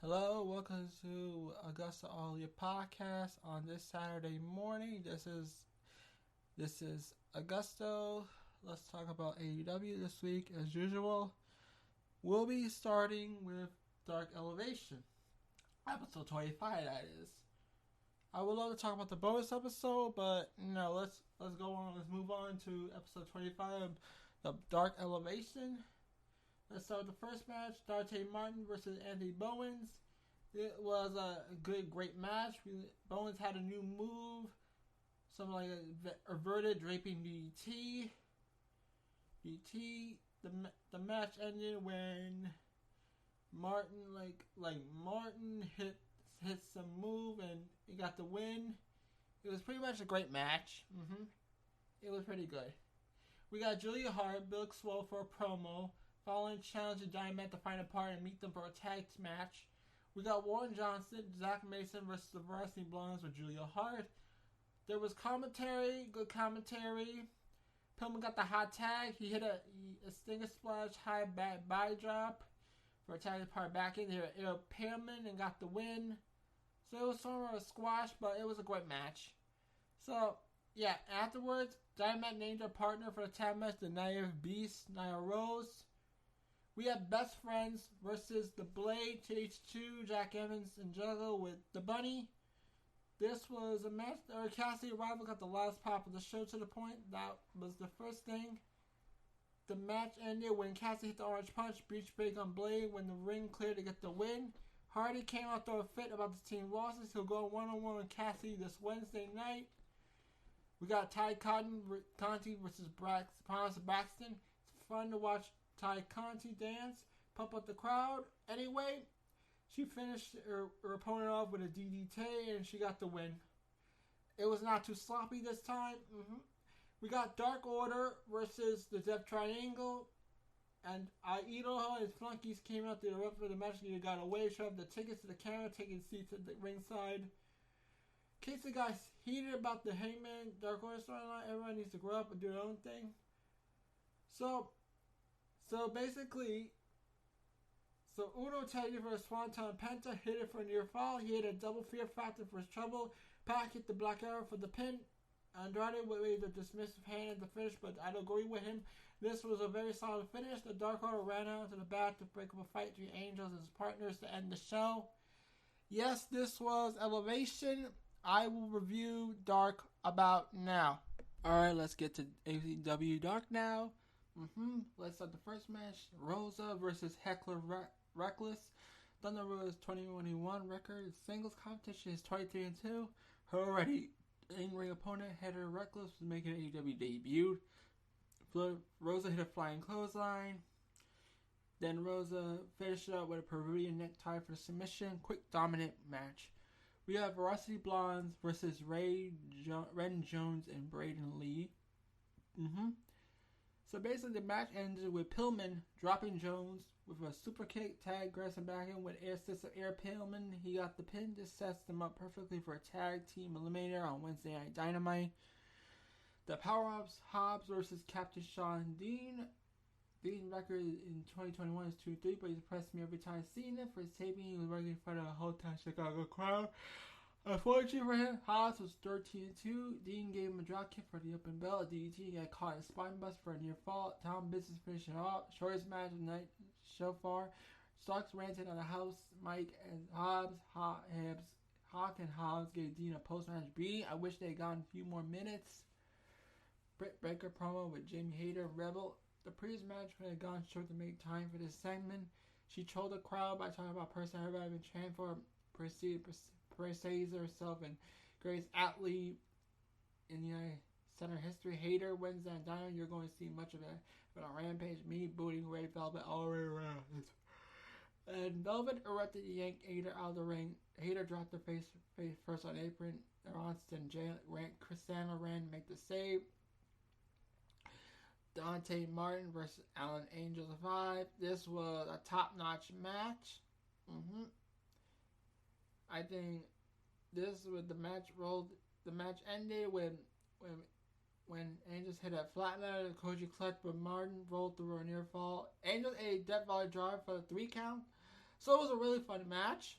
Hello, welcome to AgostoAllElite podcast on this Saturday morning. This is Augusto. Let's talk about AEW this week as usual. We'll be starting with Dark Elevation, episode 25. That is. I would love to talk about the bonus episode, but no, let's go on. Let's move on to episode 25 of Dark Elevation. Let's start with the first match, Dante Martin versus Anthony Bowens. It was a great match. Bowens had a new move, something like a reverted draping DDT. The match ended when Martin Martin hit some move and he got the win. It was pretty much a great match. It was pretty good. We got Julia Hart, Bill Swole for a promo. Following challenge to Dynamite to find a partner and meet them for a tag match. We got Warren Johnson, Zach Mason versus the Varsity Blondes with Julia Hart. There was good commentary. Pillman got the hot tag. He hit a Stinger Splash high back body drop for a tag part back in. He hit Pillman and got the win. So it was sort of a squash, but it was a great match. So, yeah, afterwards, Dynamite named their partner for the tag match, the Naive Beast, Nia Rose. We have Best Friends versus The Blade, TH2, Jack Evans, and Juggle with The Bunny. This was a match. Cassidy Rival got the last pop of the show to the point. That was the first thing. The match ended when Cassidy hit the orange punch, beach break on Blade when the ring cleared to get the win. Hardy came out to a fit about the team losses. He'll go one-on-one with Cassidy this Wednesday night. We got Ty Conti versus Promise Braxton. It's fun to watch Ty Conti dance, pump up the crowd. Anyway, she finished her opponent off with a DDT and she got the win. It was not too sloppy this time. We got Dark Order versus the Death Triangle. And Idol and his flunkies came out to the ref for the match. They got away, shoved the tickets to the camera, taking seats at the ringside. In case the guys heated about the Hangman Dark Order storyline, everyone needs to grow up and do their own thing. So basically, Uno tagged it for a Swanton Penta, hit it for a near fall. He hit a double fear factor for his trouble. Pac hit the Black Arrow for the pin. Andrade waved a dismissive hand at the finish, but I don't agree with him. This was a very solid finish. The Dark Order ran out to the back to break up a fight between Angels and his partners to end the show. Yes, this was Elevation. I will review Dark about now. Alright, let's get to AEW Dark now. Let's start the first match. Rosa versus Heckler Reckless. Thunder Rosa's 2021 record. Singles competition is 23-2. Her already in-ring opponent, Heather Reckless, was making an AEW debut. Rosa hit a flying clothesline. Then Rosa finished up with a Peruvian necktie for the submission. Quick, dominant match. We have Varsity Blondes versus Ren Jones and Braden Lee. So basically the match ended with Pillman dropping Jones with a super kick, tag Grayson back in with air assist of Air Pillman. He got the pin. This sets them up perfectly for a tag team eliminator on Wednesday Night Dynamite. The Power-Ups, Hobbs versus Captain Sean Dean. Dean record in 2021 is 2-3, but he's impressed me every time I've seen him. For his taping, he was working in front of a whole time Chicago crowd. Unfortunately for him, Hobbs was 13-2. Dean gave him a drop kick for the open bell. A DDT got caught in a spine bust for a near fall. Tom Business finishing off. Shortest match of the night so far. Starks ranted on the house mic and Hawk and Hobbs gave Dean a post-match beating. I wish they had gotten a few more minutes. Britt Baker promo with Jamie Hayter, Rebel. The previous match would have gone short to make time for this segment. She trolled the crowd by talking about a person everybody had been chanting for. Praise herself and Grace Atley in the center history. Hater Wednesday and Dynamite. You're going to see much of it. But on Rampage, me booting Ray Velvet all the way around. And Velvet erupted to yank Hater out of the ring. Hater dropped her face first on apron. Ronston Christina ran to make the save. Dante Martin versus Alan Angel survived. This was a top-notch match. I think this was the match rolled. The match ended when Angels hit a flatliner, the Koji clutch, but Martin rolled through a near fall. Angels ate a death volley drive for the 3 count. So it was a really fun match.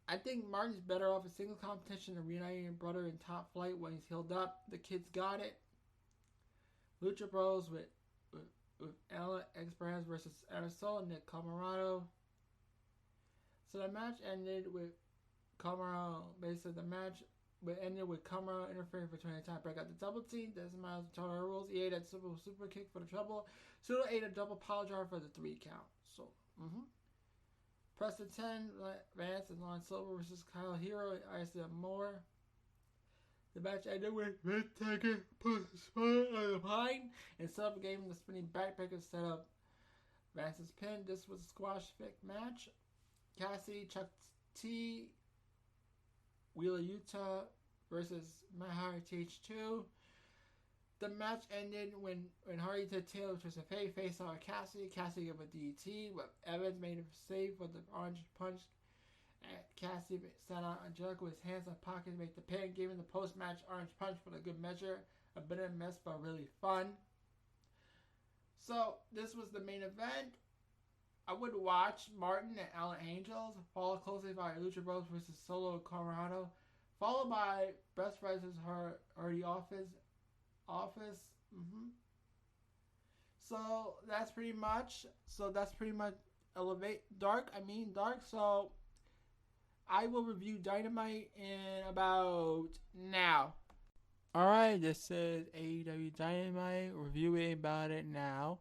I think Martin's better off in single competition than reuniting your brother in Top Flight when he's healed up. The kids got it. Lucha Bros with Ella Express versus Arizona, Nick Camarado. So the match ended with Camarado. Basically, the match ended with Camarado interfering for 20 times. Break out the double team. Desmond Miles total rules. He ate a super kick for the trouble. Pseudo ate a double power driver for the 3 count. So, Preston 10, Vance and Lon Silver versus Kyle Hero and Isaiah Moore. The match ended with Red Tiger put a spot on the pine and Silver gave him the spinning backbreaker set up Vance's pin. This was a squash fit match. Cassidy, Chuck T, Wheeler Utah versus Matt Hardy TH2. The match ended when Hardy to Taylor was a face on Cassidy. Cassidy gave a DT, but Evans made a save for the orange punch. Cassidy sat on Jericho with his hands on pockets, make the pin, gave him the post-match orange punch for the good measure. A bit of a mess, but really fun. So this was the main event. I would watch Martin and Alan Angels, followed closely by Lucha Bros versus Solo and Colorado, followed by Best Friends versus Hardy Office. So that's pretty much. Dark. So I will review Dynamite in about now. Alright, this is AEW Dynamite. Reviewing about it now.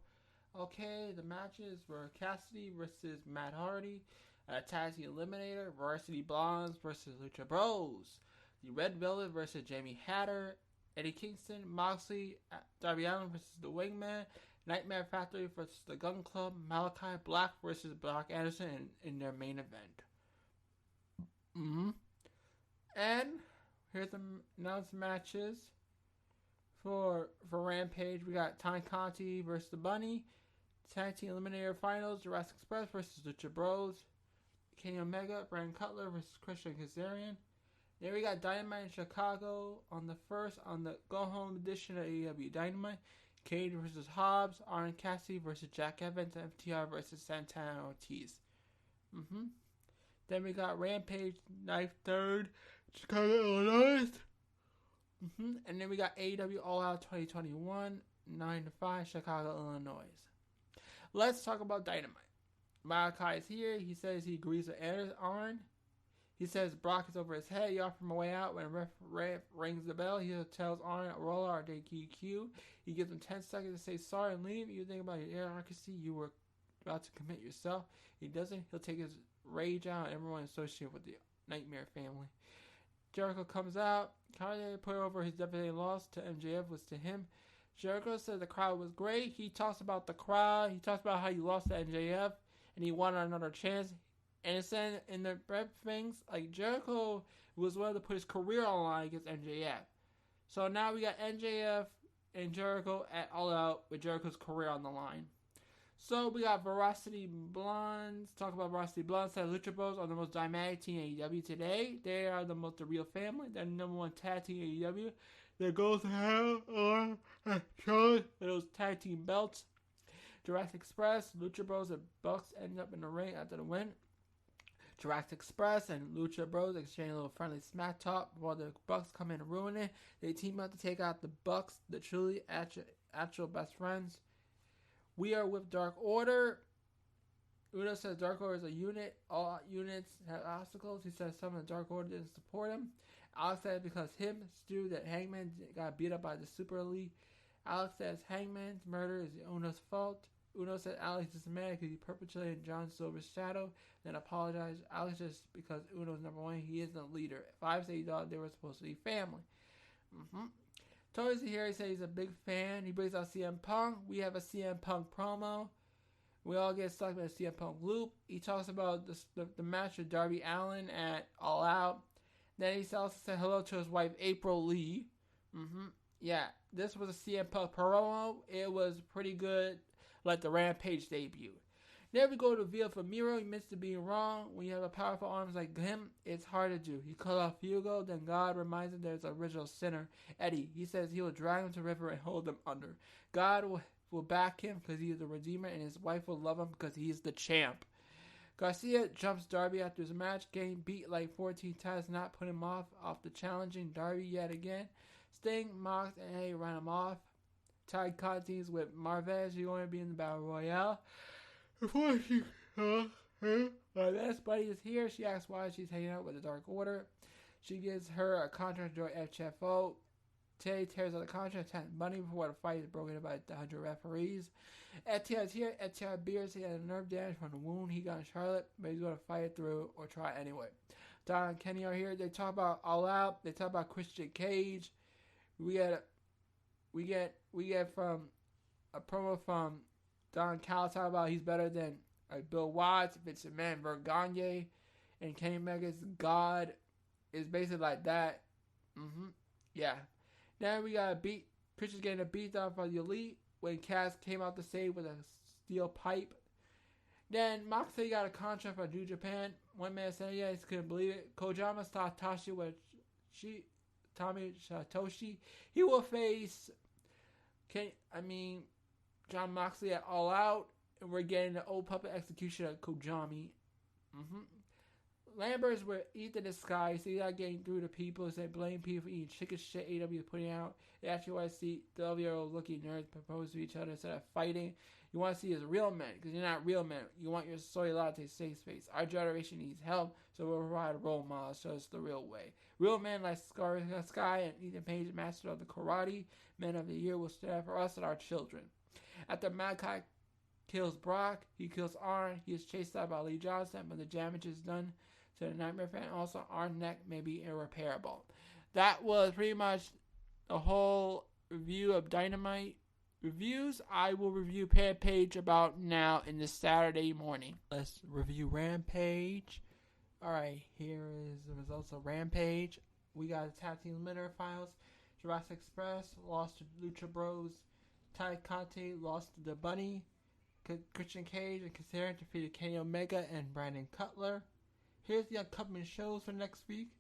Okay, the matches were Cassidy versus Matt Hardy, Tag Team Eliminator, Varsity Blondes versus Lucha Bros, the Red Velvet versus Jamie Hatter, Eddie Kingston, Moxley, Darby Allin versus the Wingman, Nightmare Factory versus the Gun Club, Malachi Black versus Brock Anderson in their main event. And here's the announced matches for Rampage. We got Ty Conti versus the Bunny, Tag Team Eliminator Finals, Jurassic Express versus Lucha Bros, Kenny Omega, Brandon Cutler versus Christian Kazarian. Then we got Dynamite in Chicago on the go-home edition of AEW Dynamite. Cade versus Hobbs, Arn Cassidy versus Jack Evans, and FTR versus Santana Ortiz. Then we got Rampage, 9th, 3rd, Chicago, Illinois. And then we got AEW All Out 2021, 9 to 5, Chicago, Illinois. Let's talk about Dynamite. Malachi is here. He says he agrees with Arn. He says Brock is over his head. He offers him a way out. When ref rings the bell, he tells Arn, roller or DQ. He gives him 10 seconds to say sorry and leave. You think about your idiocracy. You were about to commit yourself. He doesn't. He'll take his rage out on everyone associated with the Nightmare family. Jericho comes out. Kanye put over his devastating loss to MJF was to him. Jericho said the crowd was great. He talks about the crowd. He talks about how he lost to MJF and he wanted another chance. And it said in the rep things, like Jericho was willing to put his career on the line against MJF. So now we got MJF and Jericho at All Out with Jericho's career on the line. So we got Varsity Blondes. Talk about Varsity Blondes. Said Lucha Bros are the most dynamic team in AEW today. They are the real family. They're the number 1 tag team in AEW. Their goals to hell are shown for those tag team belts. Jurassic Express, Lucha Bros and Bucks end up in the ring after the win. Jurassic Express and Lucha Bros exchange a little friendly smack talk while the Bucks come in and ruin it. They team up to take out the Bucks, the truly actual best friends. We are with Dark Order. Uno says Dark Order is a unit. All units have obstacles. He says some of the Dark Order didn't support him. Alex said because Stu, that Hangman got beat up by the Super Elite. Alex says Hangman's murder is Uno's fault. Uno said Alex is mad because he perpetuated John Silver's shadow, then apologized. Alex just because Uno's number 1, he isn't a leader. Five said he thought they were supposed to be family. Tony's here. He said he's a big fan. He brings out CM Punk. We have a CM Punk promo. We all get stuck in a CM Punk loop. He talks about the match with Darby Allin at All Out. Then he also said hello to his wife, April Lee. Yeah, this was a CM Punk promo. It was pretty good, like the Rampage debut. Then we go to Via for Miro. He admits to being wrong. When you have a powerful arms like him, it's hard to do. He cut off Hugo, then God reminds him there's an original sinner, Eddie. He says he will drag him to the river and hold him under. God will back him because he is the Redeemer, and his wife will love him because he is the champ. Garcia jumps Darby after his match, getting beat like 14 times, not putting him off the challenging Darby yet again. Sting, Mox, and Eddie run him off. Ty Conti's with Marvez. You're going to be in the Battle Royale. Before she, Marvez buddy is here. She asks why she's hanging out with the Dark Order. She gives her a contract to join FCFO. Tay tears out the contract, attacks Bunny before the fight is broken up by the 100 referees. FTR is here. FTR bears he had a nerve damage from the wound he got in Charlotte, but he's going to fight it through or try anyway. Don and Kenny are here. They talk about All Out. They talk about Christian Cage. We get from a promo from Don Callis talking about he's better than Bill Watts, Vince McMahon, Gagne, and Kenny Omega's God is basically like that. Yeah. Then we got Christian's getting a beat down by the Elite when Cass came out to save with a steel pipe. Then Moxley got a contract from New Japan. One man said, yeah, he couldn't believe it. Kojima stopped Tashi with Tommy Satoshi. He will face John Moxley at All Out. And we're getting the old puppet execution of Kojami. Lambert's with Ethan the Sky. So he's not getting through to people. They blame people for eating chicken shit AW is putting out. They actually want to see 12-year-old looking nerds propose to each other instead of fighting. You want to see as real men, because you're not real men. You want your soy latte safe space. Our generation needs help, so we'll provide a role model show us the real way. Real men like Sky and Ethan Page, master of the karate, men of the year, will stand for us and our children. After Malachi kills Brock, he kills Arn. He is chased out by Lee Johnson, but the damage is done to the Nightmare fan. Also, Arn's neck may be irreparable. That was pretty much the whole review of Dynamite. Reviews, I will review Rampage about now in this Saturday morning. Let's review Rampage. Alright, here is the results of Rampage. We got the tag team eliminator finals. Jurassic Express lost to Lucha Bros. Ty Conti lost to the Bunny. Christian Cage and Kazarian defeated Kenny Omega and Brandon Cutler. Here's the upcoming shows for next week.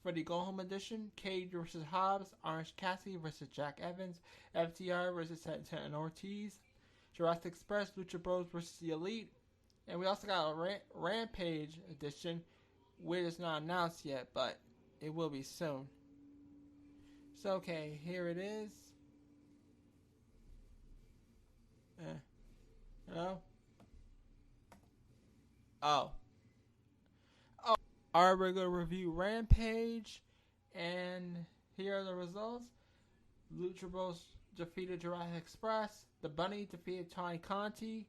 For the Go Home edition, Cage vs. Hobbs, Orange Cassidy vs. Jack Evans, FTR vs. Santana and Ortiz, Jurassic Express, Lucha Bros vs. The Elite, and we also got a Rampage edition, which is not announced yet, but it will be soon. So, okay, here it is. Hello? Alright, we're going to review Rampage, and here are the results. Lucha Bros defeated Jurassic Express. The Bunny defeated Tony Conti.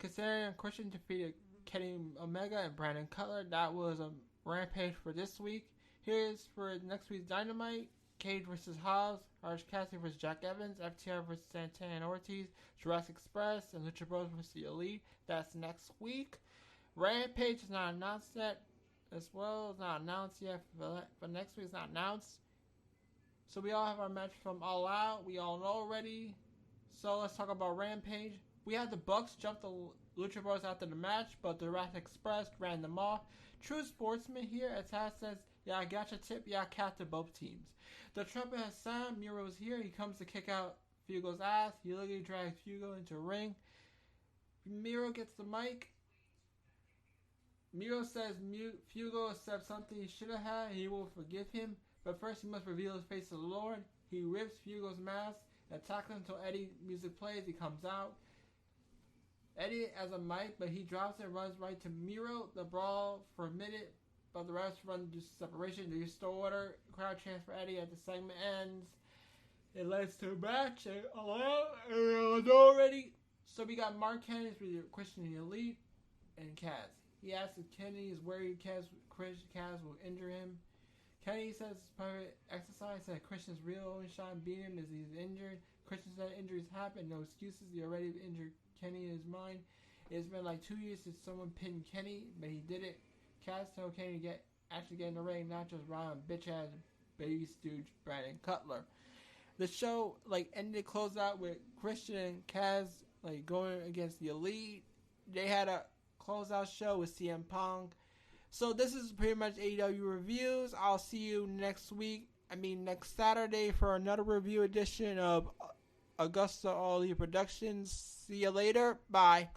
Kazarian and Christian defeated Kenny Omega and Brandon Cutler. That was a Rampage for this week. Here's for next week's Dynamite. Cage vs. Hobbs, Orange Cassidy vs. Jack Evans, FTR vs. Santana and Ortiz, Jurassic Express, and Lucha Bros vs. The Elite. That's next week. Rampage is not announced yet as well. It's not announced yet, but next week is not announced. So we all have our match from All Out. We all know already. So let's talk about Rampage. We had the Bucks jump the Lucha Bros after the match, but the Jurassic Express ran them off. True sportsman here, as Taz says, yeah, I got your tip, yeah, I captured both teams. The trumpet has sound, Miro's here, he comes to kick out Fugo's ass, he literally drags Fugo into a ring. Miro gets the mic. Miro says Fugo accepts something he should have had, he will forgive him, but first he must reveal his face to the Lord. He rips Fugo's mask, attacks him until Eddie music plays, he comes out. Eddie has a mic, but he drops it and runs right to Miro. The brawl for a minute, but the refs run to separation. They restore order. Crowd chants for Eddie as the segment ends. It leads to a match. Already. So we got Mark Henry with Christian the Elite and Kaz. He asks if Kenny is worried Kaz will injure him. Kenny says it's private exercise. Said Christian's real only shot beat him as he's injured. Christian said injuries happen. No excuses. He already injured Kenny in his mind. It's been like 2 years since someone pinned Kenny, but he did it. Kaz told Kenny to actually get in the ring, not just ride on bitch ass baby stooge Brandon Cutler. The show ended closed out with Christian and Kaz going against the Elite. They had a closeout show with CM Punk. So this is pretty much AEW reviews. I'll see you next Saturday for another review edition of AgostoAllElite Productions. See you later. Bye.